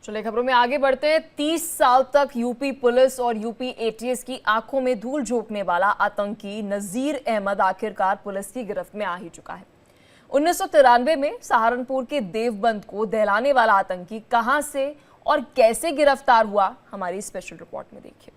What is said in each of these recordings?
चलिए खबरों में आगे बढ़ते हैं। 30 साल तक यूपी पुलिस और यूपी एटीएस की आंखों में धूल झोंकने वाला आतंकी नजीर अहमद आखिरकार पुलिस की गिरफ्त में आ ही चुका है। 1993 में सहारनपुर के देवबंद को दहलाने वाला आतंकी कहां से और कैसे गिरफ्तार हुआ, हमारी स्पेशल रिपोर्ट में देखिए।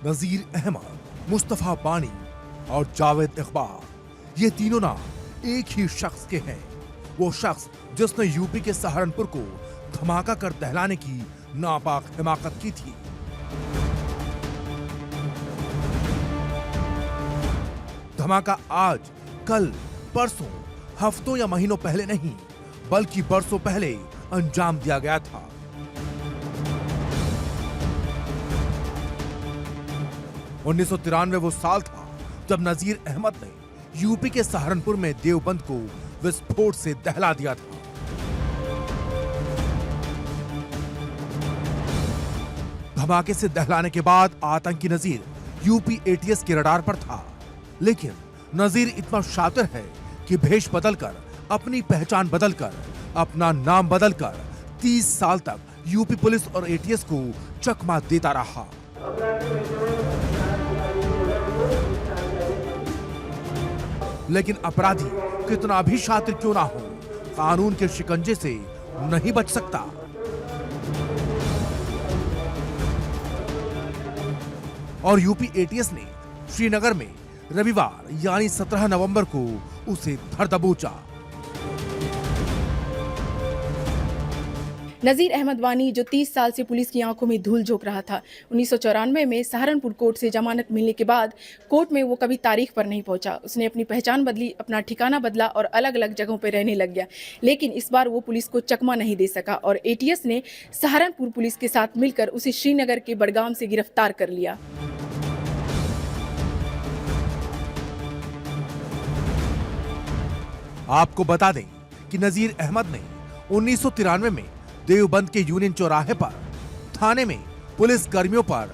नजीर अहमद, मुस्तफा बानी और जावेद इकबाल, ये तीनों नाम एक ही शख्स के हैं। वो शख्स जिसने यूपी के सहारनपुर को धमाका कर दहलाने की नापाक हिमाकत की थी। धमाका आज, कल, परसों, हफ्तों या महीनों पहले नहीं, बल्कि बरसों पहले अंजाम दिया गया था। उन्नीस वो साल था जब नजीर अहमद ने यूपी के सहारनपुर में देवबंद को विस्फोट से दहला दिया था। धमाके से दहलाने के बाद आतंकी नजीर यूपी एटीएस के रडार पर था, लेकिन नजीर इतना शातिर है कि भेष बदलकर, अपनी पहचान बदलकर, अपना नाम बदलकर 30 साल तक यूपी पुलिस और एटीएस को चकमा देता रहा। लेकिन अपराधी कितना भी शातिर क्यों ना हो, कानून के शिकंजे से नहीं बच सकता। और यूपी एटीएस ने श्रीनगर में रविवार यानी 17 नवंबर को उसे धर दबोचा। नजीर अहमद वानी, जो 30 साल से पुलिस की आंखों में धूल झोंक रहा था, 1994 में सहारनपुर कोर्ट से जमानत मिलने के बाद कोर्ट में वो कभी तारीख पर नहीं पहुंचा। उसने अपनी पहचान बदली, अपना ठिकाना बदला और अलग अलग जगहों पर रहने लग गया। लेकिन इस बार वो पुलिस को चकमा नहीं दे सका और एटीएस ने सहारनपुर पुलिस के साथ मिलकर उसे श्रीनगर के बडगाम से गिरफ्तार कर लिया। आपको बता दें कि नजीर अहमद ने 1993 में देवबंद के यूनियन चौराहे पर थाने में पुलिस कर्मियों पर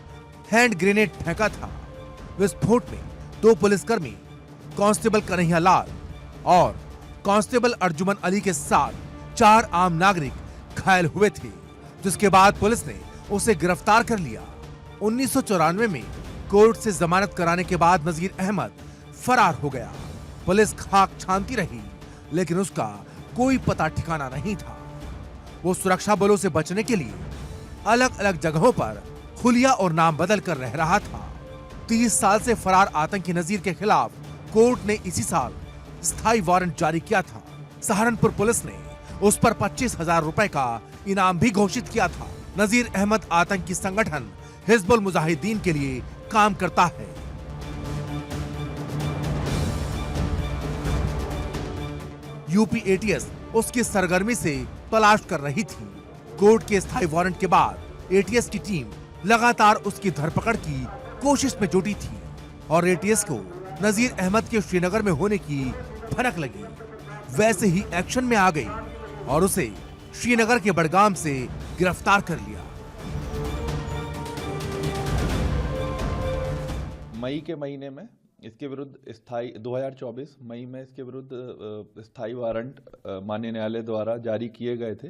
हैंड ग्रेनेड फेंका था। विस्फोट में 2 पुलिसकर्मी, कांस्टेबल कन्हैया लाल और कांस्टेबल अर्जुमन अली के साथ 4 आम नागरिक घायल हुए थे, जिसके बाद पुलिस ने उसे गिरफ्तार कर लिया। 1994 में कोर्ट से जमानत कराने के बाद नजीर अहमद फरार हो गया। पुलिस खाक छानती रही, लेकिन उसका कोई पता ठिकाना नहीं था। वो सुरक्षा बलों से बचने के लिए अलग अलग जगहों पर खुलिया और नाम बदल कर रह रहा था। 30 साल से फरार आतंकी नजीर के खिलाफ कोर्ट ने इसी साल स्थायी वारंट जारी किया था। सहारनपुर पुलिस ने उस पर 25,000 रुपए का इनाम भी घोषित किया था। नजीर अहमद आतंकी संगठन हिजबुल मुजाहिदीन के लिए काम करता है। यूपी एटीएस उसकी सरगर्मी से तलाश कर रही थी। कोर्ट के स्थायी वारंट के बाद एटीएस की टीम लगातार उसकी धरपकड़ की कोशिश में जुटी थी और एटीएस को नजीर अहमद के श्रीनगर में होने की भनक लगी। वैसे ही एक्शन में आ गई और उसे श्रीनगर के बडगाम से गिरफ्तार कर लिया। मई के महीने में इसके विरुद्ध स्थायी 2024 मई में इसके विरुद्ध स्थायी वारंट माननीय न्यायालय द्वारा जारी किए गए थे।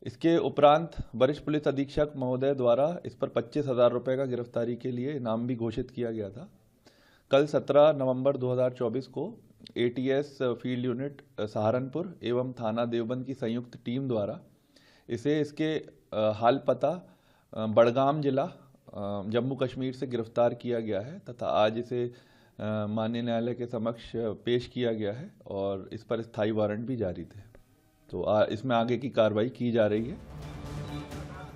इसके उपरांत वरिष्ठ पुलिस अधीक्षक महोदय द्वारा इस पर 25,000 रुपये का गिरफ्तारी के लिए इनाम भी घोषित किया गया था। कल 17 नवंबर 2024 को एटीएस फील्ड यूनिट सहारनपुर एवं थाना देवबंद की संयुक्त टीम द्वारा इसे इसके हाल पता बडगाम जिला जम्मू कश्मीर से गिरफ्तार किया गया है तथा आज इसे माननीय न्यायालय के समक्ष पेश किया गया है और इस पर स्थायी वारंट भी जारी थे। तो इसमें आगे की कार्रवाई की जा रही है।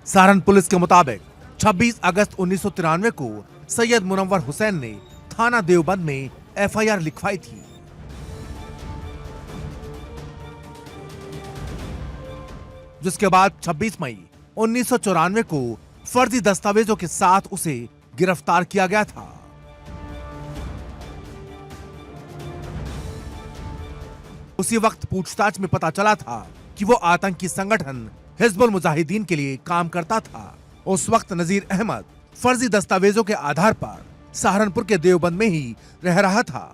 सहारनपुर पुलिस के मुताबिक 26 अगस्त 1993 को सैयद मुनव्वर हुसैन ने थाना देवबंद में एफआईआर लिखवाई थी। जिसके बाद 26 मई 1994 को फर्जी दस्तावेजों के साथ उसे गिरफ्तार किया गया था। उसी वक्त पूछताछ में पता चला था कि वो आतंकी संगठन हिजबुल मुजाहिदीन के लिए काम करता था उस वक्त नजीर अहमद फर्जी दस्तावेजों के आधार पर सहारनपुर के देवबंद में ही रह रहा था।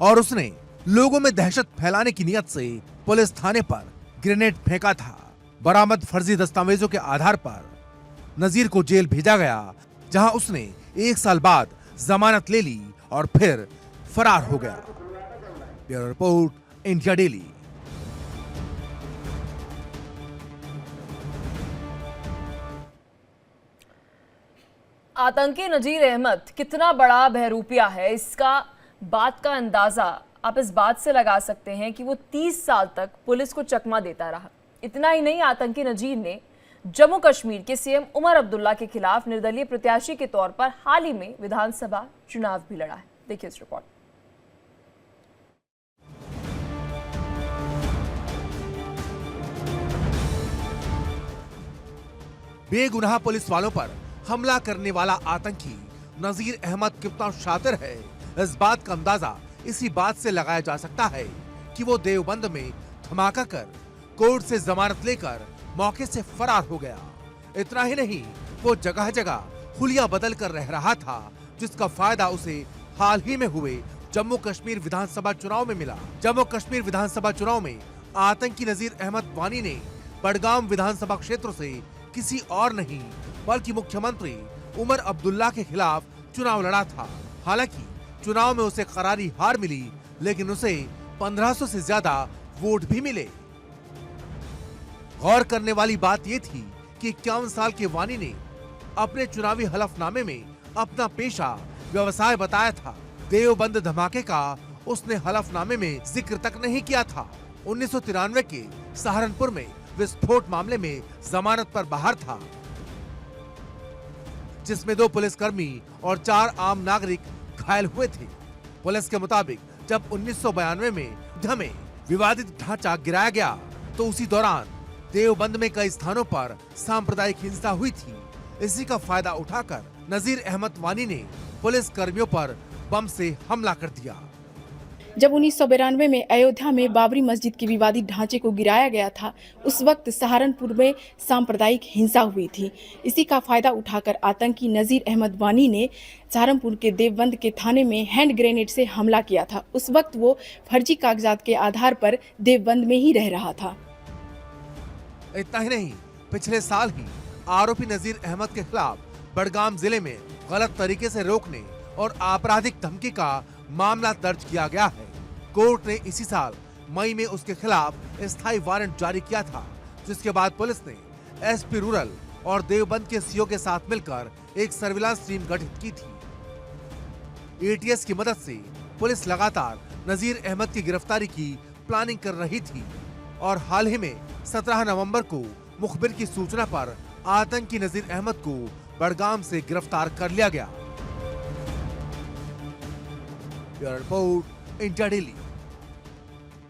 और उसने लोगों में दहशत फैलाने की नियत से पुलिस थाने पर ग्रेनेड फेंका था। बरामद फर्जी दस्तावेजों के आधार पर नजीर को जेल भेजा गया, जहां उसने 1 साल बाद जमानत ले ली और फिर फरार हो गया। Bureau report, India daily. आतंकी नजीर अहमद कितना बड़ा बहरूपिया है, इसका बात का अंदाजा आप इस बात से लगा सकते हैं कि वो 30 साल तक पुलिस को चकमा देता रहा। इतना ही नहीं, आतंकी नजीर ने जम्मू कश्मीर के सीएम उमर अब्दुल्ला के खिलाफ निर्दलीय प्रत्याशी के तौर पर हाल ही में विधानसभा चुनाव भी लड़ा है। देखिए इस रिपोर्ट। बेगुनाह पुलिस वालों पर हमला करने वाला आतंकी नजीर अहमद कितना शातिर है, इस बात का अंदाजा इसी बात से लगाया जा सकता है कि वो देवबंद में धमाका कर कोर्ट से जमानत लेकर मौके से फरार हो गया। इतना ही नहीं, वो जगह जगह हुलिया बदल कर रह रहा था, जिसका फायदा उसे हाल ही में हुए जम्मू कश्मीर विधानसभा चुनाव में मिला। जम्मू कश्मीर विधानसभा चुनाव में आतंकी नजीर अहमद वानी ने बडगाम विधानसभा क्षेत्र से किसी और नहीं बल्कि मुख्यमंत्री उमर अब्दुल्ला के खिलाफ चुनाव लड़ा था। हालांकि चुनाव में उसे करारी हार मिली, लेकिन उसे 1500 से ज्यादा वोट भी मिले। गौर करने वाली बात यह थी कि 51 साल के वानी ने अपने चुनावी हलफनामे में अपना पेशा व्यवसाय बताया था। देवबंद धमाके का उसने हलफनामे में जिक्र तक नहीं किया था। 1993 के सहारनपुर में विस्फोट मामले में जमानत पर बाहर था, जिसमें 2 पुलिसकर्मी और 4 आम नागरिक घायल हुए थे। पुलिस के मुताबिक जब 1992 में धमे विवादित ढांचा गिराया गया तो उसी दौरान देवबंद में कई स्थानों पर सांप्रदायिक हिंसा हुई थी। इसी का फायदा उठाकर नजीर अहमद वानी ने पुलिस कर्मियों पर बम से हमला कर दिया। जब 1992 में अयोध्या में बाबरी मस्जिद के विवादित ढांचे को गिराया गया था, उस वक्त सहारनपुर में सांप्रदायिक हिंसा हुई थी। इसी का फायदा उठाकर आतंकी नजीर अहमद वानी ने सहारनपुर के देवबंद के थाने में हैंड ग्रेनेड से हमला किया था। उस वक्त वो फर्जी कागजात के आधार पर देवबंद में ही रह रहा था। इतना ही नहीं, पिछले साल ही आरोपी नजीर अहमद के खिलाफ बडगाम जिले में गलत तरीके से रोकने और आपराधिक धमकी का मामला दर्ज किया गया है। कोर्ट ने इसी साल मई में उसके खिलाफ स्थायी वारंट जारी किया था, जिसके बाद पुलिस ने एसपी रूरल और देवबंद के सीओ के साथ मिलकर एक सर्विलांस टीम गठित की थी। एटीएस की मदद से पुलिस लगातार नजीर अहमद की गिरफ्तारी की प्लानिंग कर रही थी और हाल ही में 17 नवंबर को मुखबिर की सूचना पर आतंकी नजीर अहमद को बडगाम से गिरफ्तार कर लिया गया। Bureau report, India daily.